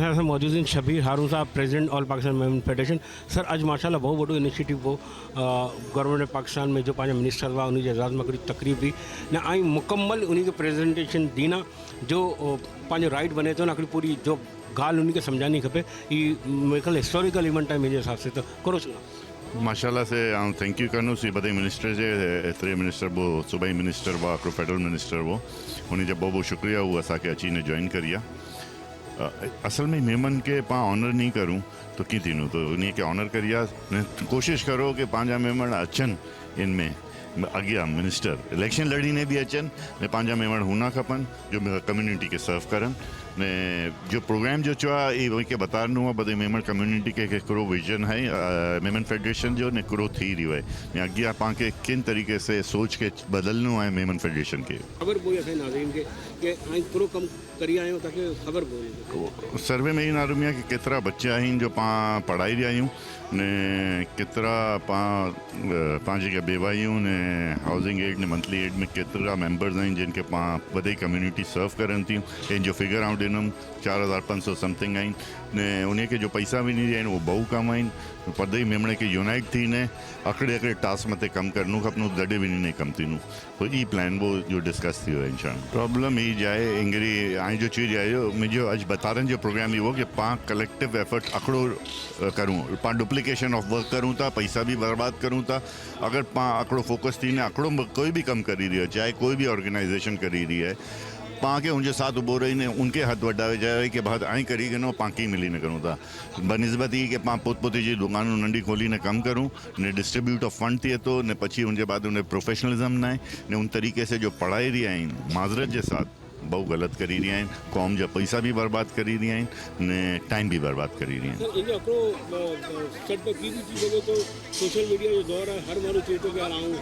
असां सां मौजूद आहिनि शबीर हारून साहब, president all Pakistan Memon federation. Sir, अॼु माशाल्लाह बहुत वॾो इनिशिएटिव हो गवर्नमेंट ऑफ पाकिस्तान में, जो पंहिंजा मिनिस्टर हुआ उन जे एजाज़ में हिकिड़ी तकरीब हुई न, ऐं मुकम्मल उन खे प्रेजेंटेशन ॾीना जो पंहिंजो राइट बने थो न, हिकिड़ी पूरी जो ॻाल्हि उन खे सम्झाइणी खपे। हीअ मेरे ख्याल हिस्टोरिकल इवेंट आहे मुंहिंजे हिसाब से, त करो छो माशाल्लाह से आउं थैंक यू कंदुसि बधई मिनिस्टर जे एतिरे मिनिस्टर वो सूबाई मिनिस्टर हुआ, हिकिड़ो फेडरल मिनिस्टर वो, उन जो बहुत बहुत शुक्रिया उहो असांखे अची ने जॉइन करी आहे। असल में मेमन के पाण ऑनर नहीं करूँ तो कीअं थींदो, तो उन खे ऑनर करी आहे। कोशिशि करो कि पंहिंजा मेमण अचनि इनमें अॻियां मिनिस्टर इलेक्शन लड़ीने भी अचनि ने पंहिंजा मेमण हुना खपनि जो कम्युनिटी के सर्व करनि ने जो प्रोग्राम जो चयो आहे इहो खे बताइणो आहे बधई मेमण कम्युनिटी के हिकिड़ो विजन है मेमन फेडरेशन जो ने हिकिड़ो थी रहियो आहे ने अॻियां पाण खे किन तरीक़े से सोच के बदलणो आहे मेमन फेडरेशन खे। ख़बर पई असांजे नाज़रीन खे कि ऐं हिकिड़ो कमु करी आहियूं, तव्हांखे ख़बर पई सर्वे में ई मालूम आहे कि केतिरा बच्चा आहिनि जो पाण पढ़ाई रहिया आहियूं ने केतिरा पाण जेके बेवायूं ने हाउसिंग एड ने मंथली एड में केतिरा मेंबर्स आहिनि जिन खे पाण वधीक कम्युनिटी सर्व करनि थियूं। इन जो फिगर आउं ॾिनमि 4500 समथिंग आहिनि ने उन खे जो पैसा बि ॾींदा आहिनि उहो बहु कम आहिनि। परदई मेमणे खे यूनाइट थी ने हिकिड़े हिकिड़े टास्क मथे कमु करिणो खपनो, दॾे बि ने कमु थींदो, तो ई प्लान वो जो डिस्कस थी वियो आहे इंशाल्लाह। प्रॉब्लम ई जाए इंगरी आई जो चीज आहे मुंहिंजो अॼु बतारनि जो प्रोग्राम इहो कि पाण कलेक्टिव एफर्ट हिकिड़ो करूं, पाण डुप्लीकेशन ऑफ वर्क करूं था, पैसा भी बर्बाद करूं था। अगर पाण हिकिड़ो फोकस थी ने हिकिड़ो कोई भी कमु करी रही है, चाहे कोई भी ऑर्गेनाइजेशन करी रही है, पाण खे उनके साथ उभो रही ने उनके हथ वॾावे जाए कि भाई आई करी गिनो पाण की मिली न करूँ था बनस्बत ही कि पाण पोत पोते जी दुकानूं नंढी खोली ने कमु करूँ ने डिस्ट्रीब्यूट ऑफ फंड थिए थो ने पछी उनके बाद उन प्रोफेशनलिज्म न ने उन तरीक़े से जो पढ़ाई रही आहिनि माज़रत जे साथ बहुत गलत करी रही आहिनि, कौम जा पैसा भी बर्बाद करी रही आहिनि ने टाइम भी बर्बाद करी रही आहिनि। तो सोशल मीडिया जो दौर है, हर माण्हू चए थो कि यार आउं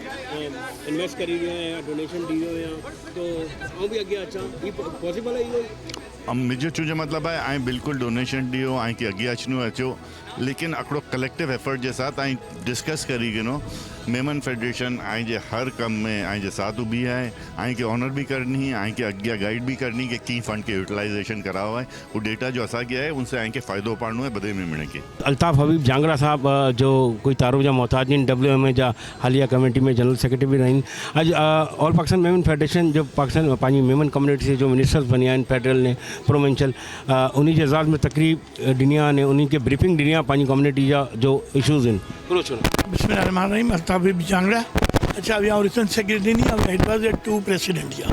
इन्वेस्ट करी रहियो आहियां या डोनेशन ॾी रहियो आहियां, तो आउं बि अॻियां अचां, हीअ पॉसिबल आहे इहो? मुंहिंजो चूं जो मतिलबु आहे ऐं बिल्कुलु डोनेशन ॾियो ऐं की अॻियां अचिणो अचो, लेकिन हिकिड़ो कलेक्टिव एफर्ट जे साथ ऐं डिस्कस करी गिनो मेमन फेडरेशन ऐं जे हर कम में ऐं जे साथ बि आहे ऐं की ऑनर भी करनी ऐं की अॻियां गाइड भी करनी कि कीअं फंड के यूटिलाइजेशन कराओ आहे, वो डेटा जो असांखे आहे उनसे ऐं खे फ़ाइदो पाड़णो आहे बधे मेमणे खे। अल्ताफ़ हबीब जांगरा साहब जो कोई तारुफ जा मोहताज आहिनि, WMA जा हालिया कमेटी में जनरल सेक्रेटरी भी रहिनि। अॼु ऑल पाकिस्तान मेमन फेडरेशन जो पाकिस्तान पंहिंजी मेमन कम्युनिटी से जो मिनिस्टर्स बनिया आहिनि फेडरल ने प्रोविंशियल, उन जे एजाज़ में तकरीब ॾिनी आहे ने उन खे ब्रीफिंग ॾिनी आहे पंहिंजी कम्युनिटी जा जो इशूज़ आहिनि। बिस्मिल्लाहिर्रहमानिर्रहीम। अल्ताफ़ हबीब जांगरा। अच्छा, अभी आउं रिसेंट सेक्रेटरी नहीं आउं एडवाइजर टू प्रेसिडेंट जा,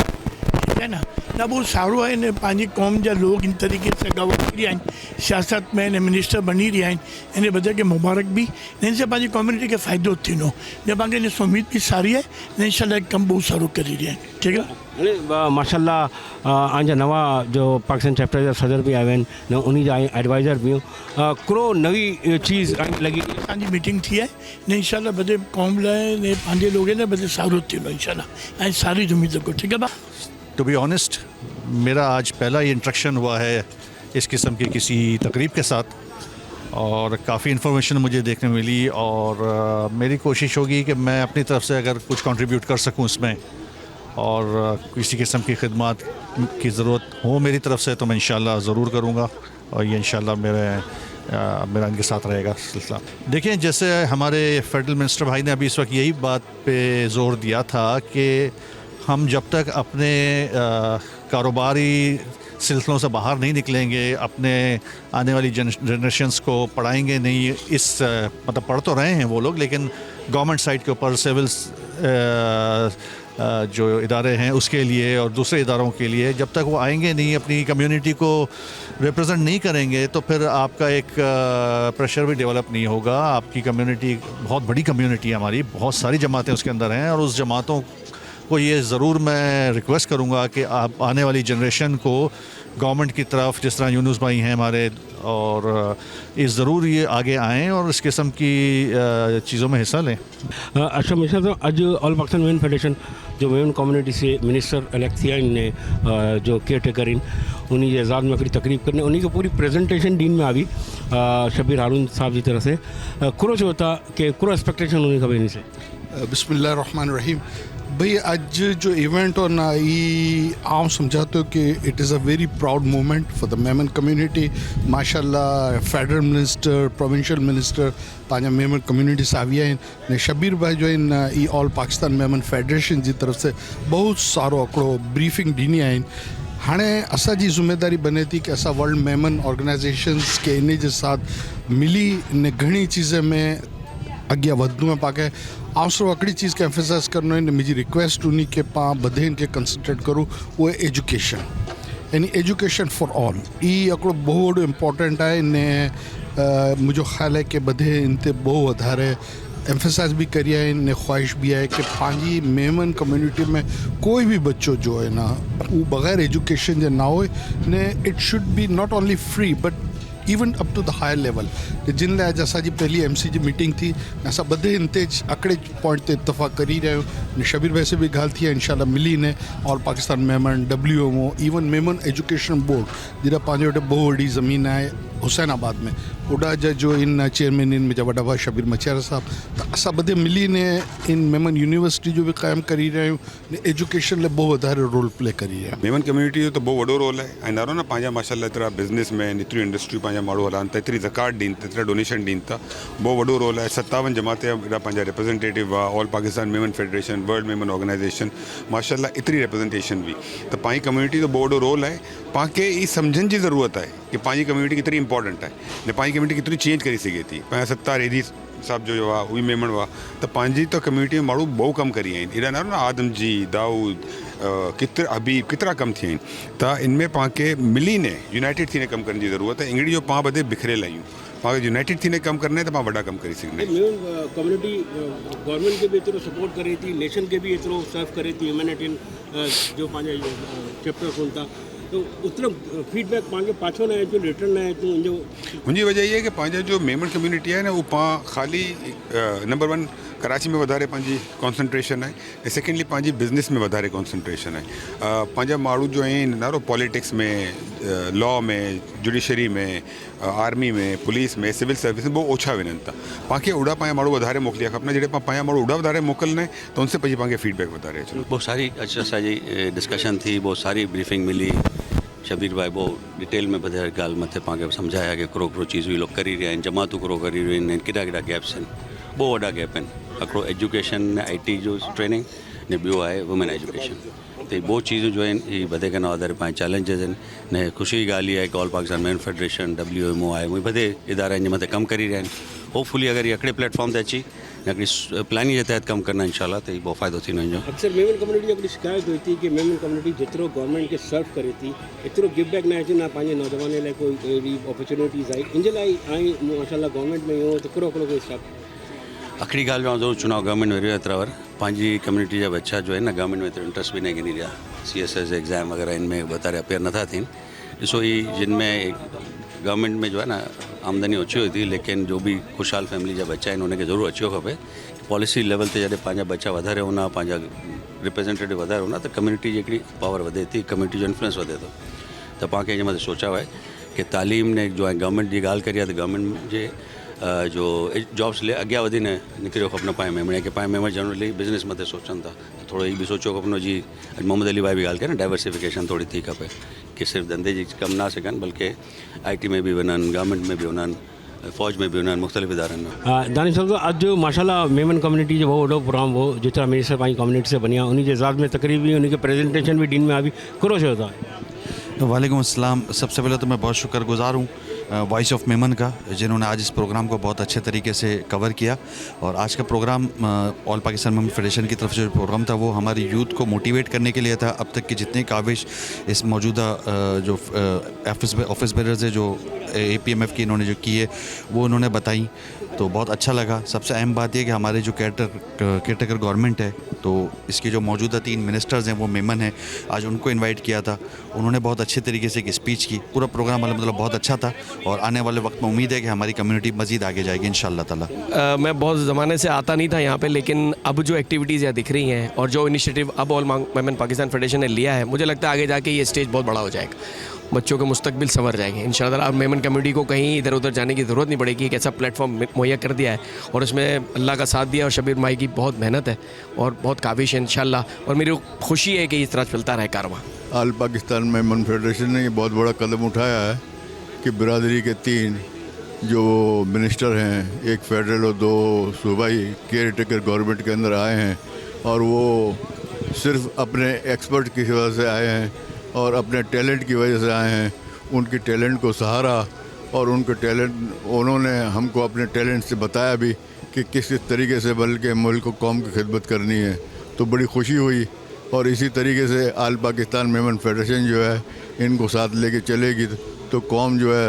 ठीक है ना। न बहुत सारो है ने पंहिंजी कौम जा लोग इन तरीके से गवर्नर आहिनि, सियासत में ने मिनिस्टर बनी रहिया आहिनि, इन वजह के मुबारक भी इनसे पंहिंजी कम्युनिटी के फ़ाइदो थींदो ने पाण खे उम्मीद भी सारी है ने इंशाल्लाह कम बहुत सारो करी रहिया आहिनि, ठीक है। माशाल्लाह आंजा नवा जो पाकिस्तान चैप्टर जा सदर भी आया आहिनि न, उन जा एडवाइज़र भी हिकिड़ो नवी चीज़ लगी असांजी मीटिंग थी है ने इंशाल्लाह बदे कौम लाइ ने पंहिंजे लोग ने बदे सारो थींदो इंशाल्लाह ऐं सारी उम्मीद को, ठीक है बा। टू बी ऑनेस्ट मेरा आज पहला ही इंट्रैक्शन हुआ है इस किस्म की किसी तकरीब के साथ और काफ़ी इन्फॉर्मेशन मुझे देखने मिली और मेरी कोशिश होगी कि मैं अपनी तरफ से अगर कुछ कंट्रीब्यूट कर सकूं इसमें और किसी किस्म की खिदमत की ज़रूरत हो मेरी तरफ से तो मैं इंशाल्लाह ज़रूर करूँगा और ये इंशाल्लाह मेरा इनके साथ रहेगा सिलसिला। देखिए, जैसे हमारे फेडरल मिनिस्टर भाई ने अभी इस वक्त यही बात पे ज़ोर दिया था कि हम जब तक अपने कारोबारी सिलसिलों से बाहर नहीं निकलेंगे, अपने आने वाली जनरेशन्स को पढ़ाएंगे नहीं, इस मतलब पढ़ तो रहे हैं वो लोग, लेकिन गवर्नमेंट साइड के ऊपर सिविल जो इदारे हैं उसके लिए और दूसरे इदारों के लिए जब तक वो आएंगे नहीं, अपनी कम्युनिटी को रिप्रेजेंट नहीं करेंगे, तो फिर आपका एक प्रेशर भी डेवलप नहीं होगा। आपकी कम्युनिटी बहुत बड़ी कम्युनिटी है हमारी, बहुत सारी जमातें उसके अंदर हैं और उस जमातों को ये ज़रूर मैं रिक्वेस्ट करूँगा कि आप आने वाली जनरेशन को गवर्नमेंट की तरफ, जिस तरह यूनुस भाई हैं हमारे, और ये ज़रूर ये आगे आएँ और इस किस्म की चीज़ों में हिस्सा लें। अच्छा मिश्रा साहब, अॼु ऑल पाकिस्तान मेमन फेडरेशन जो मेमन कम्युनिटी से मिनिस्टर इलेक्ट थिया आहिनि जो केयर टेकर आहिनि, उन जे एजाज़ में हिकिड़ी तकरीब करनी, उन खे पूरी प्रेजेंटेशन ॾींहं में आ गई शबीर हारून साहब जी तरफ से। कुरो चयो था कि कुरो एक्सपेक्टेशन हुई खपे इन से? बिस्मिल्लाहिर्रहमानिर्रहीम। भाई आज जो इवेंट हो ना ये आम समझाते हो कि it is a very proud moment for the Memon community. माशाल्लाह फेडरल मिनिस्टर प्रोविंशियल मिनिस्टर पंहिंजा मेमन कम्युनिटी साविया आहिनि ने शबीर भाई जो आहिनि ई ऑल पाकिस्तान मेमन फेडरेशन जी तरफ़ से बहुत सारो हिकिड़ो ब्रीफिंग ॾिनी आहिनि। हाणे असांजी ज़िम्मेदारी बने थी कि असां वर्ल्ड मेमन ऑर्गेनाइजेशंस के इन जे साथ मिली ने घणी चीज़ में अॻियां वधणो आहे। पाण आउं सिर्फ़ु हिकिड़ी चीज़ खे एम्फेसाइज़ करिणो आहे, मुंहिंजी रिक्वेस्ट हुई कि पाण बधेनि खे कंसंट्रेट करूं उहो एजुकेशन, यानी एजुकेशन फॉर ऑल। ई हिकिड़ो बहु वॾो इम्पोर्टेंट आहे ने मुंहिंजो ख़्यालु आहे कि बधे इन ते बहु वधारे एम्फेसाइज़ भी करी है ने ख्वाहिश भी है कि पंहिंजी मेमन कम्युनिटी में कोई भी बच्चो जो है ना वो बग़ैर एजुकेशन जे ना हो ने it should be not only free but even up to the higher level. जिन लाइ अॼु असांजी पहली MC जी मीटिंग थी, असां ॿधे इन ते आकड़े पॉइंट ते इतफ़ाक़ करी रहिया आहियूं। शबीर भाई से भी ॻाल्हि थी आहे, इंशाल्लाह मिली ने all Pakistan Memon WMO even Memon education board जहिड़ा पंहिंजे वटि बहु वॾी ज़मीन आहे हुसैनाबाद में, ओॾा जा जो इन चेयरमैन इन मुंहिंजा वॾा भाउ शबीर मछियारा साहब, त असां ॿधे मिली ने इन मेमन यूनिवर्सिटी जो भी क़ाइमु करी रहिया आहियूं ने एजुकेशन लाइ बहु वधारे रोल प्ले करी रहिया आहियूं। मेमन कम्युनिटी जो तो बहुत वॾो रोल है ऐं ॾाढो न पंहिंजा माशाल्लाह एतिरा बिज़नेस मैन एतिरी इंडस्ट्री पंहिंजा माण्हू हलाइनि था, एतिरी ज़कात ॾियनि था, एतिरा डोनेशन ॾियनि था, बहुत वॾो रोल आहे। 57 जमाते एॾा पंहिंजा रिप्रेजेंटेटिव आहे, all Pakistan Memon federation, world Memon organisation, माशाल्लाह एतिरी रिप्रेजेंटेशन भी, त पंहिंजी कम्युनिटी जो बहुत वॾो रोल आहे। पाण खे ई सम्झण जी ज़रूरत आहे कि पंहिंजी कम्युनिटी केतिरी इंपॉर्टेंट आहे ने पंहिंजी कम्युनिटी केतिरी चेंज करे सघे थी। पंहिंजा सत्तार एडी साहब जो हुआ उहे मेमन हुआ त पंहिंजी त कम्युनिटी में माण्हू बहु कमु करी आहिनि। एॾा न आदमजी दाऊद केतिरा हबीब केतिरा कमु थिया आहिनि, त इनमें पाण खे मिली ने यूनाइटेड थी ने कमु करण जी ज़रूरत आहे। इंगड़ी जो पाण बधे बिखरियल आहियूं, पाण यूनाइटेड थी ने कमु करना है त पाण वॾा कमु करे सघंदा आहियूं। कम्युनिटी गवर्नमेंट के भी एतिरो सपोर्ट करे थी, नेशन के भी एतिरो सर्व करे थी, ह्यूमैनिटेरियन जो पंहिंजा चैप्टर्स हुन था, तो उतना फीडबैक पंहिंजो पाछो न अचे, रिटर्न न अचे। मुंहिंजी वजह इहा आहे कि पंहिंजा जो मेमन कम्युनिटी आहे न उहो पाण ख़ाली नंबर 1 कराची में वधारे पंहिंजी कॉन्सनट्रेशन आहे ऐं सेकेंडली पंहिंजी बिज़नेस में वधारे कॉन्सनट्रेशन आहे। पंहिंजा माण्हू जो आहिनि नारो पॉलिटिक्स में, लॉ में, जुडिशरी में, आर्मी में, पुलिस में, सिविल सर्विस में बहुत ओछा वञनि था। पाण खे ओड़ा पंहिंजा माण्हू वधारे मोकिलिया खपनि, जॾहिं पाण पंहिंजा माण्हू ओड़ा वधारे मोकिलना है त उनसे पंहिंजी पाण खे फीडबैक वधारे अचे। बहुत सारी अच्छी असांजी डिस्कशन थी, बहुत सारी ब्रीफिंग मिली। शबीर भाई बहुत डिटेल में ॿुधाए ॻाल्हि मथे पाण खे सम्झाया कि हिकिड़ो हिकिड़ो चीज़ लोग करी रहिया आहिनि, जमातूं हिकिड़ो करी रहियूं आहिनि, केॾा केॾा गैप्स आहिनि, बहु वॾा गैप आहिनि। हिकिड़ो एजुकेशन ने IT जो ट्रेनिंग ने ॿियो आहे वुमेन एजुकेशन, त ये बहुत चीज़ूं जो आहिनि ही वधे खां वधारे पंहिंजे चैलेंजिस आहिनि। ने ख़ुशी जी ॻाल्हि इहा आहे कि all Pakistan Memon federation WMO आहे, उहे वधे इदारा जे मथे कमु करी रहिया आहिनि। होपफुली अगर ये हिकिड़े प्लेटफॉर्म ते अची हिकिड़ी प्लानिंग के तहत कमु करना इंशाल्लाह तो ये बहुत फ़ायदो थी वञो। अक्सर मेमन कम्युनिटी हिकिड़ी शिकायत हुई थी कि मेमन कम्युनिटी जेतिरो गवर्नमेंट के सर्व करे थी एतिरो गिव बैक न अचे, ना पंहिंजे नौजवान लाइ कोई अहिड़ी अपॉर्चुनिटीज़ आई इन जे लाइ आई माशाल्लाह गवर्नमेंट में इहो त हिकिड़ो कोई स्टाफ आखिरी ॻाल्हि जो ज़रूरु चुनाव गवर्नमेंट में रहियो एतिरा वर पंहिंजी कम्युनिटी जा बच्चा जो है ना गवर्नमेंट में एतिरो इंट्रस्ट भी न गिनी रहा, CSS एग्ज़ाम वग़ैरह इनमें वधारे अपेयर नथा थियनि। ॾिसो ही जिनमें गवर्नमेंट में जो है ना आमदनी ओછી हुई थी, लेकिन जो भी खुशहाल फैमिली जा बच्चा आहिनि उनखे ज़रूरु अचियो खपे। पॉलिसी लेवल ते जॾहिं पंहिंजा बच्चा वधारे हुना, पंहिंजा रिप्रेजेंटेटिव वधारे हुना त कम्युनिटी जी हिकिड़ी पावर वधे थी, कम्युनिटी जो इन्फ्लुएंस वधे थो। त पाण खे हिन मथे सोचा हुआ है कि तालीम ने जो आहे गवर्नमेंट जी ॻाल्हि करी आहे त गवर्नमेंट जे जो जॉब्स ले अॻियां वधी न निकिरियो खपनो पाए मेमण कि पाए मेमण जनरली बिज़नेस मथे सोचनि था, त थोरो हीअ बि सोचो खपनो जी मोहम्मद अली भाई भी ॻाल्हि करें न डाइवर्सिफिकेशन थोड़ी थी खपे कि सिर्फ़ु धंधे जी कमु न सघनि बल्कि IT में भी वञनि, गवर्नमेंट में भी वञनि, फ़ौज में भी वञनि, मुख़्तलिफ़ इदारनि में। दानिश साहब अॼु माशाल्लाह मेमन कम्युनिटी जो बहुत वॾो प्रोग्राम हो जेतिरा मिनिस्टर पंहिंजी कम्युनिटी से बनिया, उन्हीं जे एजाज़ में तकरीब हुई, उनखे प्रेजेंटेशन भी ॾींहं में आई, करो छो था। वालेकुम अस्सलाम। सबसे पहले तो मैं बहुत शुक्रगुजार हूँ वॉइस ऑफ मेमन का, जिन्होंने आज इस प्रोग्राम को बहुत अच्छे तरीके से कवर किया। और आज का program all Pakistan Memon federation की तरफ से जो प्रोग्राम था वो हमारी यूथ को मोटिवेट करने के लिए था। अब तक की जितनी काविश इस मौजूदा जो ऑफिस बेरर्स है जो APMF की इन्होंने जो की है वो उन्होंने बताई, तो बहुत अच्छा लगा। सबसे अहम बात यह कि हमारे जो केयरटेकर गवर्नमेंट है तो इसके जो मौजूदा 3 मिनिस्टर्स हैं वो मेमन हैं, आज उनको इनवाइट किया था, उन्होंने बहुत अच्छे तरीके से एक स्पीच की। पूरा प्रोग्राम मतलब बहुत अच्छा था और आने वाले वक्त में उम्मीद है कि हमारी कम्युनिटी मज़ीद आगे जाएगी इंशाअल्लाह ताला। मैं बहुत ज़माने से आता नहीं था यहाँ पे, लेकिन अब जो एक्टिविटीज़ यहाँ दिख रही हैं और जो इनिशिएटिव अब ऑल मेमन पाकिस्तान फेडरेशन ने लिया है, मुझे लगता है आगे जाके ये स्टेज बहुत बड़ा हो जाएगा बच्चों के मुस्तकबिल संवर जाएंगे इंशाल्लाह। अब मेमन कम्युनिटी को कहीं इधर उधर जाने की ज़रूरत नहीं पड़ेगी। एक ऐसा प्लेटफॉर्म मुहैया कर दिया है और उसमें अल्लाह का साथ दिया और शबीर भाई की बहुत मेहनत है और बहुत काबिश है इंशाल्लाह। और मेरी खुशी है कि इस तरह चलता रहे कारवां। ऑल पाकिस्तान मेमन फेडरेशन ने ये बहुत बड़ा कदम उठाया है कि बिरादरी के 3 जो मिनिस्टर हैं, एक फेडरल और 2 सूबाई केयर टेकर गवर्नमेंट के अंदर आए हैं और वो सिर्फ अपने एक्सपर्ट की वजह से आए हैं और अपने टैलेंट की वजह से आए हैं। उनके टैलेंट को सहारा और उन्होंने हमको अपने टैलेंट से बताया भी कि किस तरीके से बल्कि मुल्क को कौम की खिदमत करनी है। तो बड़ी खुशी हुई और इसी तरीके से ऑल पाकिस्तान मेमन फेडरेशन जो है इनको साथ लेके चलेगी तो कौम जो है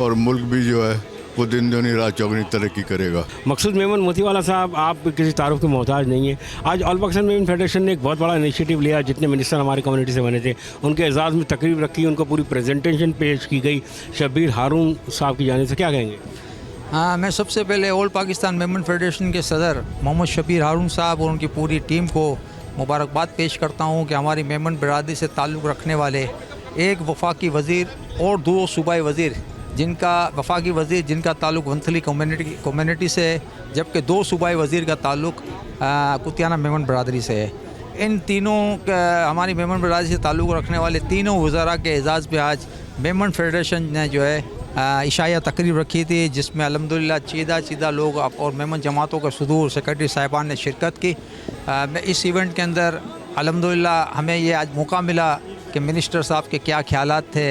और मुल्क भी जो है वो दिन दूनी रात चौगनी तरक्की करेगा। मकसूद मेमन मोतीवाला साहब, आप किसी तारुफ के मोहताज नहीं है। आज ऑल पाकिस्तान मेमन फेडरेशन ने एक बहुत बड़ा इनिशिएटिव लिया। जितने मिनिस्टर हमारी कम्युनिटी से बने थे उनके एजाज़ में तकरीब रखी, उनको पूरी प्रेजेंटेशन पेश की गई शबीर हारून साहब की जानिब से। क्या कहेंगे? हाँ, मैं सबसे पहले ऑल पाकिस्तान मेमन फेडरेशन के सदर मोहम्मद शबीर हारून साहब और उनकी पूरी टीम को मुबारकबाद पेश करता हूँ कि हमारी मेमन बिरादरी से ताल्लुक़ रखने वाले एक वफाकी वज़ीर और 2 सूबाई वज़ीर, जिनका वफाकी वज़ीर जिनका ताल्लुक़ वंथली कम्युनिटी से है, जबकि 2 सूबाई वज़ीर का ताल्लुक़ कुतियाना मेमन बिरादरी से है। इन तीनों हमारी मेमन बिरादरी से ताल्लुक़ रखने वाले तीनों वज़रा के एजाज़ पे आज मेमन फेडरेशन ने जो है इशाया तकरीब रखी थी, जिसमें अल्हम्दुलिल्लाह चीदा लोग और मेमन जमातों के सदूर सेक्रेटरी साहिबान ने शिरकत की। इस इवेंट के अंदर अल्हम्दुलिल्लाह हमें ये आज मौका मिला कि मिनिस्टर साहब के क्या ख्यालात थे,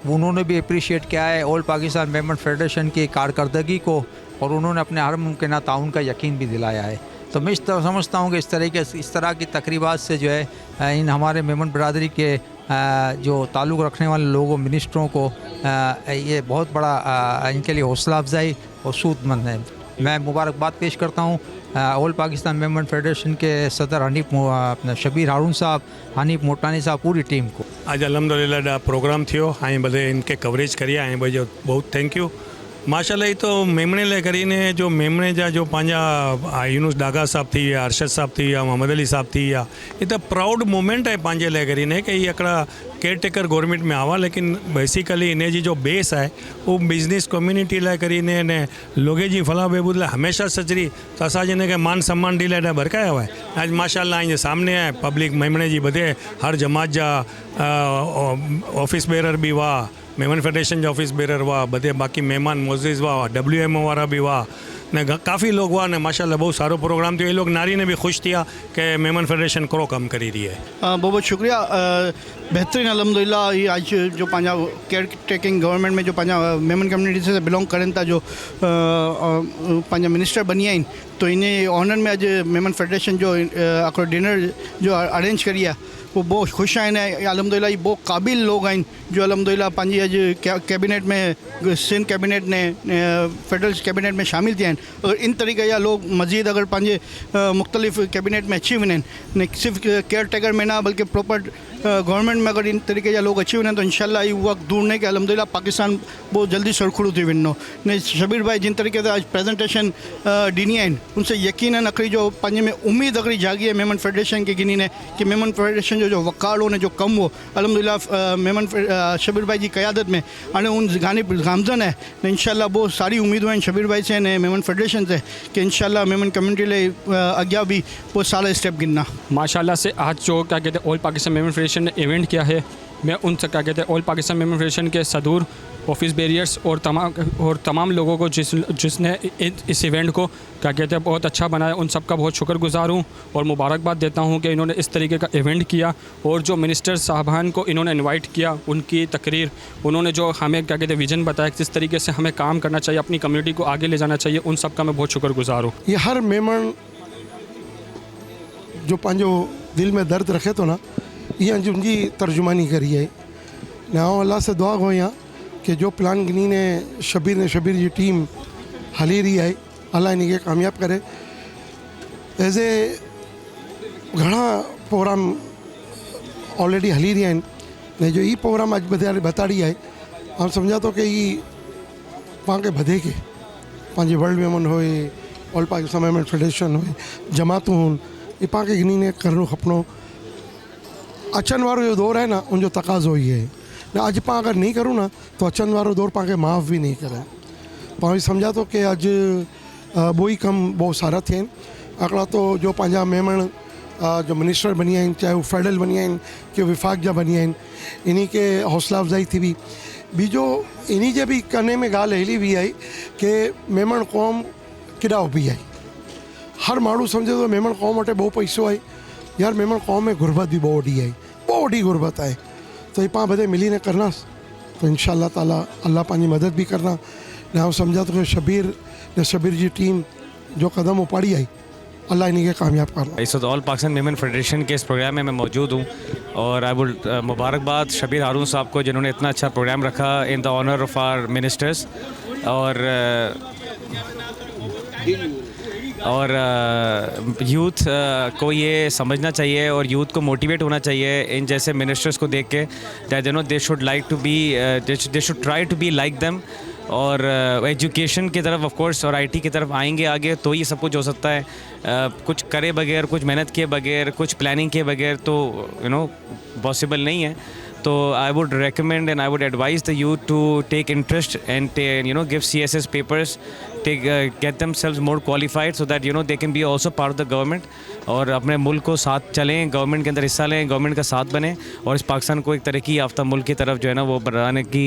उन्होंने भी अप्रिशिएट किया है ऑल पाकिस्तान मेमन फेडरेशन की कारकर्दगी को और उन्होंने अपने हर मुमकिन ताउन का यकीन भी दिलाया है। तो मैं समझता हूँ कि इस तरह की तकरीबात से जो है इन हमारे मेमन बरादरी के जो ताल्लुक़ रखने वाले लोगों मिनिस्टरों को ये बहुत बड़ा इनके लिए हौसला अफजाई और सूदमंद है। मैं मुबारकबाद पेश करता हूँ ऑल पाकिस्तान मेमन फेडरेशन के सदर अपना शबीर हारून साहब, हनीफ मोटानी साहब, पूरी टीम को। आज अलहमदुलिल्लाह प्रोग्राम थियो ऐं बधे इनके कवरेज करिया ऐं भाई बहुत थैंक यू। माशाल्लाह ये तो मेमणे ले करीने जो मेमणे जा जो पंहिंजा यूनुस डागा साहब थी विया, अरशद साहब थी विया, मोहम्मद अली साहब थी विया, ये तो प्राउड मोमेंट है पंहिंजे ले करीने कि ये हिकिड़ा केयर टेकर गवर्नमेंट में आवा। लेकिन बेसिकली इन जी जो बेस है वो बिजनेस कम्युनिटी लाइ करीने ने लोगे जी फलाह बहबूद लाइ हमेशा सचरी तो असां जिन खे मान सम्मान डी लाइ बरकाया हुआ है। आज माशाल्लाह ये सामने है पब्लिक मेमणे जी बधे हर जमात जा ऑफिस बेरर भी हुआ, मेमन फेडरेशन जो ऑफिस बेरर हुआ, बधे बाकी मेहमान मोज़िज़ हुआ, WMO वारा भी हुआ ने काफ़ी लोग हुआ ने माशाल्लाह बहुत सारो प्रोग्राम थियो। ये लोग नारी ने भी खुश थिया कि मेमन फेडरेशन करो कम करी रही है। बहुत बहुत शुक्रिया। बेहतरीन अल्हम्दुलिल्लाह ये आज जो पंहिंजा केयर टेकिंग गवर्नमेंट में जो पंहिंजा मेमन कम्युनिटी से बिलोंग करनि था जो पंहिंजा मिनिस्टर बनी आहिनि, तो इन ऑनर में अॼु मेमन फेडरेशन जो हिकिड़ो डिनर जो अरेंज करी आहे वो बहुत खुश आहिनि। अल्हम्दुलिल्लाह ये बहुत काबिल लोग आहिनि जो अल्हम्दुलिल्लाह पंहिंजी अॼु कैबिनेट में सिंध कैबिनेट ने फेडरल कैबिनेट में शामिल थिया आहिनि। और इन तरीक़े जा लोग मज़ीद अगर पंहिंजे मुख़्तलिफ़ कैबिनेट में अची वञनि न सिर्फ़ केयर टेकर में ना बल्कि प्रॉपर गवर्नमेंट में अगर इन तरीक़े जा लोग अची वञनि तो इंशाल्लाह ये वक्त दूर नहीं कि अल्हम्दुलिल्लाह पाकिस्तान बहुत जल्दी सरखुड़ो थी वेंदो। ने शबीर भाई जिन तरीक़े से आज प्रेजेंटेशन ॾिनी आहिनि उनसे यकीनन हिकिड़ी जो पंहिंजे में उम्मीद हिकिड़ी जागी है मेमन फेडरेशन के गिनी ने कि मेमन फेडरेशन जो वक़ार हो ने जो कम हो अल्हम्दुलिल्लाह मेमन शबीर भाई की क़यादत में हाणे उन गामज़न है न इंशाल्लाह बहुत सारी उम्मीदों हैं शबीर भाई से ने मेमन फेडरेशन से कि इंशाल्लाह मेमन कम्युनिटी ले अॻियां भी बहुत सारा स्टेप गिनना। माशाल्लाह से आज जो क्या कहते हैं ऑल पाकिस्तान मेमन फेडरेशन ने इवेंट किया है, मैं उन क्या कहते हैं ऑल पाकिस्तान मेमन फेडरेशन के सदूर ऑफिस बैरियर्स और तमाम लोगों को जिसने इस इवेंट को क्या कहते हैं बहुत अच्छा बनाया, उन सब का बहुत शुक्रगुजार हूँ और मुबारकबाद देता हूँ कि इन्होंने इस तरीके का इवेंट किया। और जो मिनिस्टर साहबान को इन्होंने इनवाइट किया, उनकी तकरीर, उन्होंने जो हमें क्या कहते हैं विजन बताया किस तरीके से हमें काम करना चाहिए, अपनी कम्युनिटी को आगे ले जाना चाहिए, उन सब का मैं बहुत शुक्रगुजार हूँ। ये हर मेमन जो पंहिंजो दिल में दर्द रखे तो ना ये उनकी तर्जुमानी करी है ना। अल्लाह से दुआ गो यहाँ कि जो प्लान गिनी ने शबीर जी टीम हली रही है अल्लाह इनके कामयाब करे। एज ए घना प्रोग्राम ऑलरेडी हली रही हैं ने जो ये प्रोग्राम अज बताड़ी है हम समझा तो कि ये पाँ के बधे के पंहिंजे वर्ल्ड मेमन होए ऑल पाकिस्तान मेमन फेडरेशन होए जमातूं होन ये पाँ के गिनी ने करणो खपनो। अचन वारो जो दौर है ना उनजो तकाज़ो ही है ને અજ પાં અગર નહીં કરું ને તો અચનવારો દોર પાં કે માફ બી નહીં કરે પણ સમझा तो कि अज बोई कम बहुत सारा थे आकड़ा तो जो पंहिंजा मेमण जो मिनिस्टर बनी आहिनि चाहे वो फेडरल बनी आहिनि कि विफाक जा बनी आहिनि इन्हीं के हौसला अफ़ज़ाई थी हुई बीजो इन्हीं जे भी कने में ॻाल्हि अहिड़ी बि आई कि मेमण क़ौम केॾा उभी आई हर माण्हू सम्झे थो मेमण क़ौम वटि बहु पैसो आहे यार मेमण क़ौम में गुरबत भी बहुत वॾी आहे बहुत वॾी गुरबत आहे तो ये पाण बधे मिली ने करनास तो इंशाअल्लाह ताला अल्लाह पंहिंजी मदद भी करना ना समझा तो कि शबीर जी टीम जो कदम उपाड़ी आई अल्लाह इन्हीं के कामयाब करना। इस वक्त ऑल पाकिस्तान मेमन फेडरेशन के इस प्रोग्राम में मैं मौजूद हूँ और आई वुड मुबारकबाद शबीर हारून साहब को जिन्होंने इतना अच्छा प्रोग्राम रखा in the honour of our ministers और यूथ को ये समझना चाहिए और यूथ को मोटिवेट होना चाहिए इन जैसे मिनिस्टर्स को देख के that you know they should like to be they should try to be like them और एजुकेशन की तरफ ऑफ कोर्स और आईटी की तरफ आएंगे आगे तो ये सब कुछ हो सकता है कुछ करे बगैर कुछ मेहनत किए बगैर कुछ प्लानिंग किए बगैर तो यू नो पॉसिबल नहीं है तो I would recommend and I would advise the youth to take interest and you know give CSS papers, get themselves more qualified so that you know they can be also part of the government और अपने मुल्क को साथ चलें government के अंदर हिस्सा लें गवर्नमेंट का साथ बने और इस पाकिस्तान को एक तरक्की याफ्ता मुल्क की तरफ जो है ना वो बढ़ाने की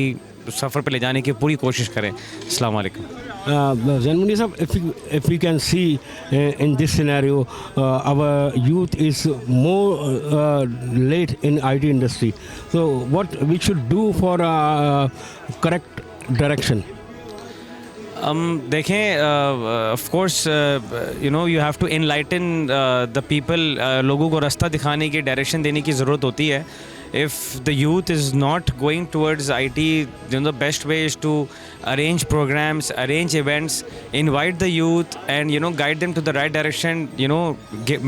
सफ़र पे ले जाने की पूरी कोशिश करें। अस्सलाम वालेकुम। Zain Munir sahab, if we can see in this scenario, our youth is more late in IT industry. So what we should do for correct direction? देखें of course you know you have to enlighten the people लोगों को रास्ता दिखाने की direction देने की ज़रूरत होती है। If the youth is not going towards IT, you know, the best way is to arrange programs, arrange events, invite the youth and you know guide them to the right direction, you know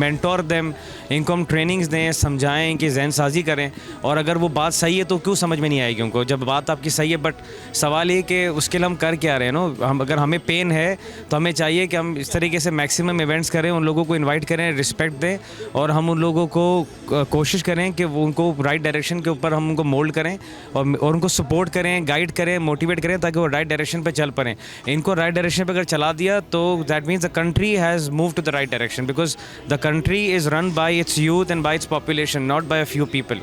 mentor them, इनको हम trainings दें समझाएं कि जहन साजी करें और अगर वो बात सही है तो क्यों समझ में नहीं आएगी उनको जब बात आपकी सही है बट सवाल ये कि उसके लिए हम कर क्या रहे हैं नो हम अगर हमें पेन है तो हमें चाहिए कि हम इस तरीके से मैक्सिमम इवेंट्स करें उन लोगों को इन्वाइट करें रिस्पेक्ट दें और हम उन लोगों को कोशिश करें कि वो उनको राइट डायरेक्शन के ऊपर हम उनको मोल्ड करें और उनको सपोर्ट करें गाइड करें मोटिवेट करें ताकि वो राइट डायरेक्शन पे चल पड़ें। इनको राइट डायरेक्शन पे अगर चला दिया तो that means the country has move to the right direction because the country is run by its youth and by its population not by a few people.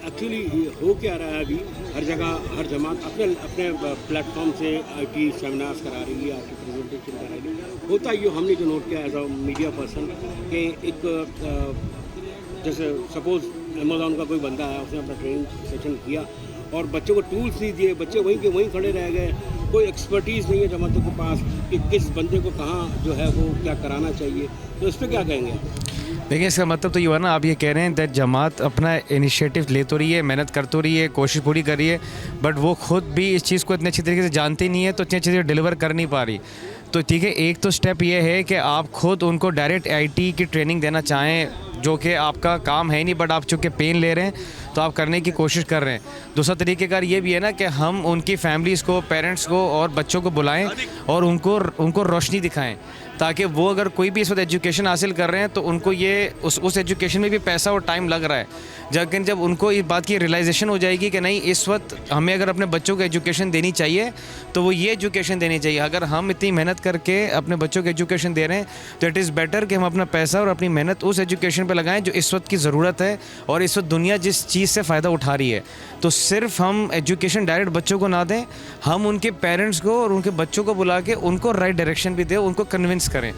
Actually हो क्या रहा है अभी हर जगह हर जमात अपने अपने प्लेटफॉर्म से IT सेमिनार्स करा रही है IT प्रेजेंटेशन करा रही है होता ये हमने जो नोट किया एज अ मीडिया पर्सन कि एक जैसे सपोज अमेज़ॉन का कोई बंदा है उसने अपना ट्रेनिंग सेशन किया और बच्चों को टूल्स नहीं दिए बच्चे वहीं के वहीं खड़े रह गए कोई एक्सपर्टीज़ नहीं है जमातों के पास कि किस बंदे को कहाँ जो है वो क्या कराना चाहिए तो इस पर क्या कहेंगे? देखिए इसका मतलब तो ये हुआ ना आप ये कह रहे हैं दैट जमात अपना इनिशिएटिव ले तो रही है मेहनत कर तो रही है कोशिश पूरी कर रही है बट वो खुद भी इस चीज़ को इतने अच्छी तरीके से जानती नहीं है तो इतनी अच्छी तरह डिलीवर कर नहीं पा रही। तो ठीक है एक तो स्टेप ये है कि आप खुद उनको डायरेक्ट IT की ट्रेनिंग देना चाहें जो कि आपका काम है नहीं बट आप चूँकि पेन ले रहे हैं तो आप करने की कोशिश कर रहे हैं। दूसरा तरीक़ेकार ये भी है ना कि हम उनकी फैमिलीज़ को पेरेंट्स को और बच्चों को बुलाएं और उनको रोशनी दिखाएं ताकि वो अगर कोई भी इस वक्त एजुकेशन हासिल कर रहे हैं तो उनको ये उस एजुकेशन में भी पैसा और टाइम लग रहा है लेकिन जब उनको इस बात की रियलाइजेशन हो जाएगी कि नहीं इस वक्त हमें अगर अपने बच्चों को एजुकेशन देनी चाहिए तो वो ये एजुकेशन देनी चाहिए। अगर हम इतनी मेहनत करके अपने बच्चों को एजुकेशन दे रहे हैं तो इट इज़ बेटर कि हम अपना पैसा और अपनी मेहनत उस एजुकेशन पर लगाएं जो इस वक्त की ज़रूरत है और इस वक्त दुनिया जिस चीज़ से फ़ायदा उठा रही है। तो सिर्फ हम एजुकेशन डायरेक्ट बच्चों को ना दें हम उनके पेरेंट्स को और उनके बच्चों को बुला के उनको राइट डायरेक्शन भी दें उनको कन्विंस करें।